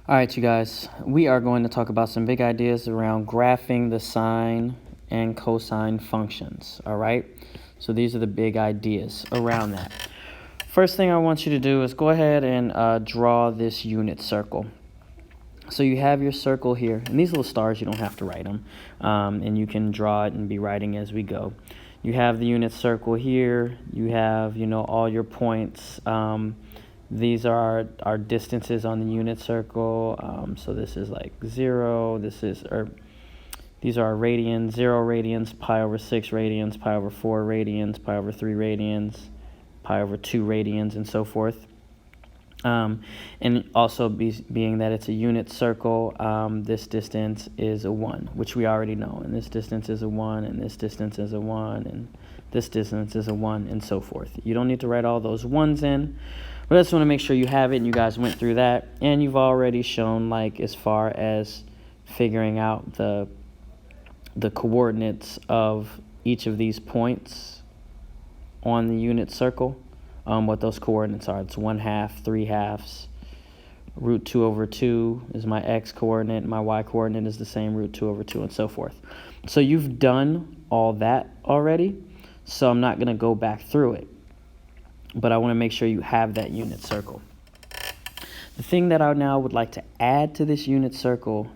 All right, you guys, we are going to talk about some big ideas around graphing the sine and cosine functions, all right? So these are the big ideas around that. First thing I want you to do is go ahead and draw this unit circle. So you have your circle here, and these little stars, you don't have to write them, and you can draw it and be writing as we go. You have the unit circle here, you have, all your points. These are our distances on the unit circle. So this is like 0, these are our radians, 0 radians, pi over 6 radians, pi over 4 radians, pi over 3 radians, pi over 2 radians, and so forth. And also being that it's a unit circle, this distance is a 1, which we already know. And this distance is a 1, and this distance is a 1, and this distance is a 1, and so forth. You don't need to write all those 1s in, but I just want to make sure you have it, and you guys went through that. And you've already shown, as far as figuring out the coordinates of each of these points on the unit circle. What those coordinates are. It's 1/2, 3/2. Root 2 over 2 is my x coordinate. My y coordinate is the same, root 2 over 2, and so forth. So you've done all that already, so I'm not going to go back through it. But I want to make sure you have that unit circle. The thing that I now would like to add to this unit circle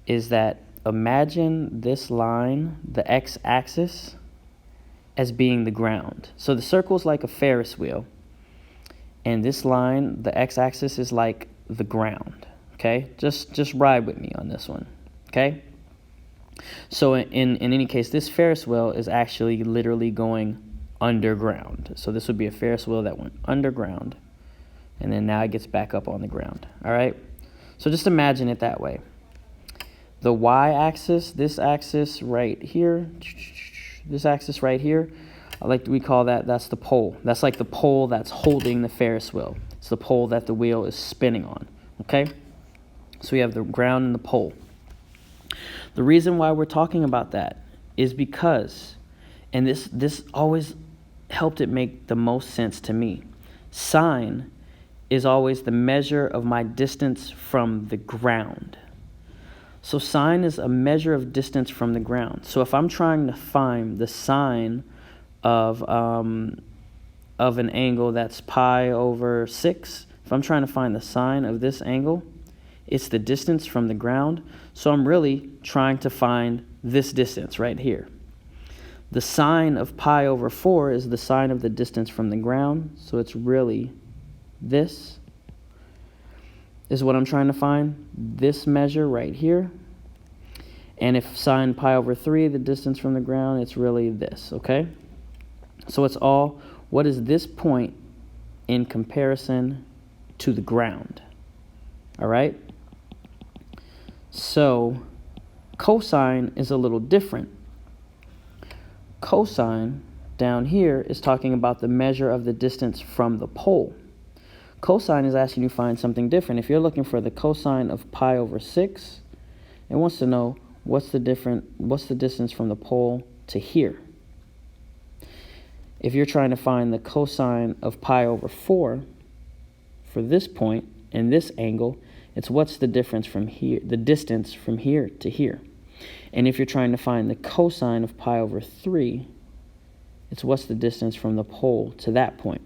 is that imagine this line, the x-axis, as being the ground. So the circle is like a Ferris wheel, and this line, the x-axis, is like the ground. Okay, just ride with me on this one. Okay, so in any case, this Ferris wheel is actually literally going underground. So this would be a Ferris wheel that went underground, and then now it gets back up on the ground. All right, so just imagine it that way. The y-axis, this axis right here, this axis right here, we call that's the pole. That's like the pole that's holding the Ferris wheel. It's the pole that the wheel is spinning on, okay? So we have the ground and the pole. The reason why we're talking about that is because, and this always helped it make the most sense to me, sine is always the measure of my distance from the ground. So sine is a measure of distance from the ground. So if I'm trying to find the sine of an angle that's pi over 6, if I'm trying to find the sine of this angle, it's the distance from the ground. So I'm really trying to find this distance right here. The sine of pi over 4 is the sine of the distance from the ground. So it's really this is what I'm trying to find, this measure right here. And if sine pi over 3, the distance from the ground, it's really this, okay? So it's all, what is this point in comparison to the ground? All right? So cosine is a little different. Cosine down here is talking about the measure of the distance from the pole. Cosine is asking you to find something different. If you're looking for the cosine of pi over 6, it wants to know what's the distance from the pole to here. If you're trying to find the cosine of pi over 4 for this point and this angle, it's what's the difference from here, the distance from here to here. And if you're trying to find the cosine of pi over 3, it's what's the distance from the pole to that point.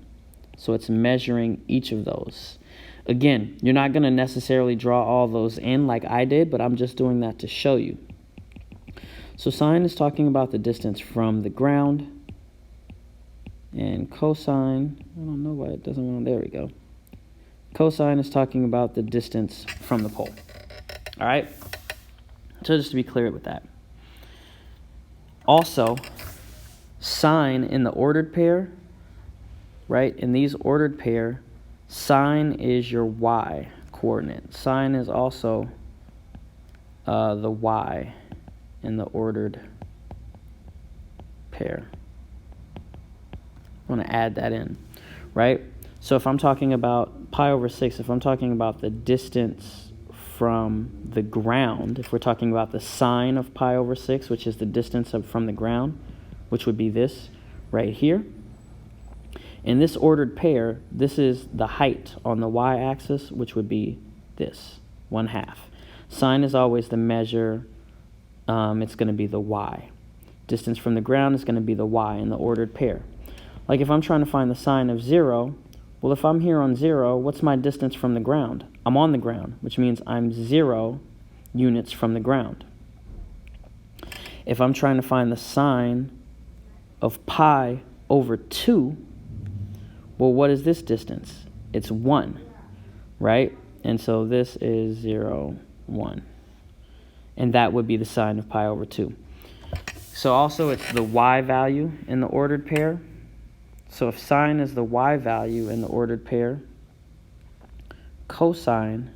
So it's measuring each of those. Again, you're not going to necessarily draw all those in like I did, but I'm just doing that to show you. So sine is talking about the distance from the ground. And cosine, I don't know why it doesn't want to, there we go. Cosine is talking about the distance from the pole. All right? So just to be clear with that. Also, sine in the ordered pair, right? In these ordered pair, sine is your y coordinate. Sine is also the y in the ordered pair. I want to add that in, right? So if I'm talking about pi over 6, if I'm talking about the distance from the ground, if we're talking about the sine of pi over 6, which is the distance from the ground, which would be this right here, in this ordered pair, this is the height on the y-axis, which would be this. 1/2. Sine is always the measure. It's going to be the y. Distance from the ground is going to be the y in the ordered pair. Like if I'm trying to find the sine of 0, well, if I'm here on 0, what's my distance from the ground? I'm on the ground, which means I'm 0 units from the ground. If I'm trying to find the sine of pi over 2, well, what is this distance? It's 1, right? And so this is 0, 1. And that would be the sine of pi over 2. So also it's the y value in the ordered pair. So if sine is the y value in the ordered pair, cosine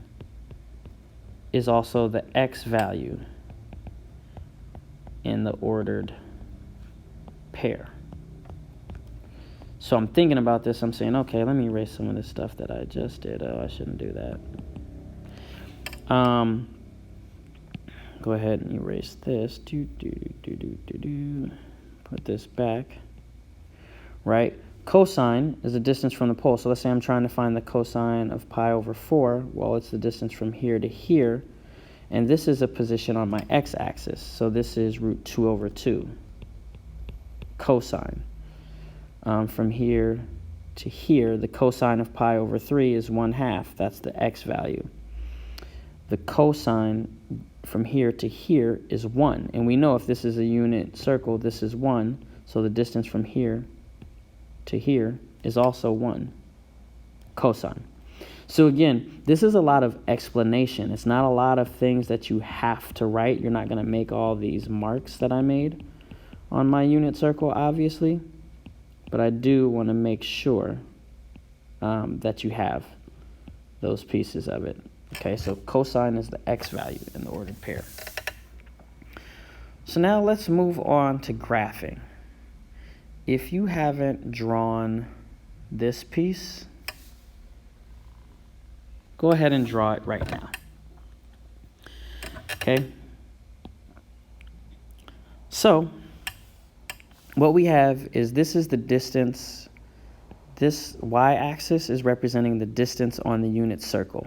is also the x value in the ordered pair. So I'm thinking about this. I'm saying, okay, let me erase some of this stuff that I just did. Oh, I shouldn't do that. Go ahead and erase this. Put this back. Right? Cosine is the distance from the pole. So let's say I'm trying to find the cosine of pi over 4. Well, it's the distance from here to here. And this is a position on my x-axis. So this is root 2 over 2. Cosine. From here to here, the cosine of pi over 3 is 1/2. That's the x value. The cosine from here to here is 1. And we know if this is a unit circle, this is 1. So the distance from here to here is also 1 cosine. So again, this is a lot of explanation. It's not a lot of things that you have to write. You're not going to make all these marks that I made on my unit circle, obviously. But I do want to make sure that you have those pieces of it. Okay, so cosine is the x value in the ordered pair. So now let's move on to graphing. If you haven't drawn this piece, go ahead and draw it right now. Okay? So, what we have is this is the distance. This y-axis is representing the distance on the unit circle.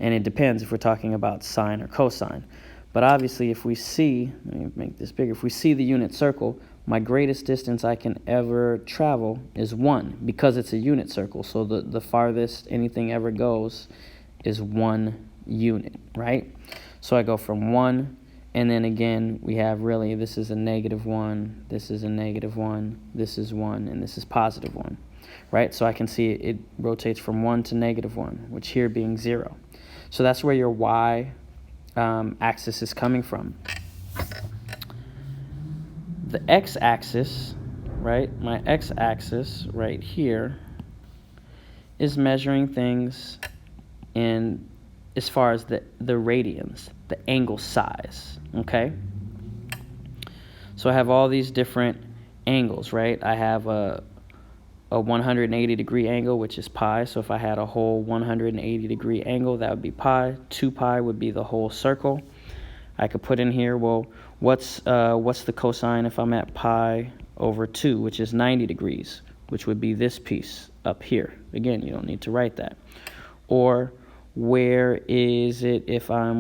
And it depends if we're talking about sine or cosine. But obviously, if we see, let me make this bigger, if we see the unit circle, my greatest distance I can ever travel is 1 because it's a unit circle. So the farthest anything ever goes is 1 unit, right? So I go from 1, and then again, we have really, this is a -1, this is a -1, this is 1, and this is +1, right? So I can see it rotates from 1 to -1, which here being 0. So that's where your y axis is coming from. The x-axis, right, my x-axis right here is measuring things in as far as the radians, the angle size, okay? So I have all these different angles, right? I have a 180-degree angle, which is pi. So if I had a whole 180-degree angle, that would be pi. 2 pi would be the whole circle. I could put in here, well, what's the cosine if I'm at pi over 2, which is 90 degrees, which would be this piece up here. Again, you don't need to write that. Or where is it if I'm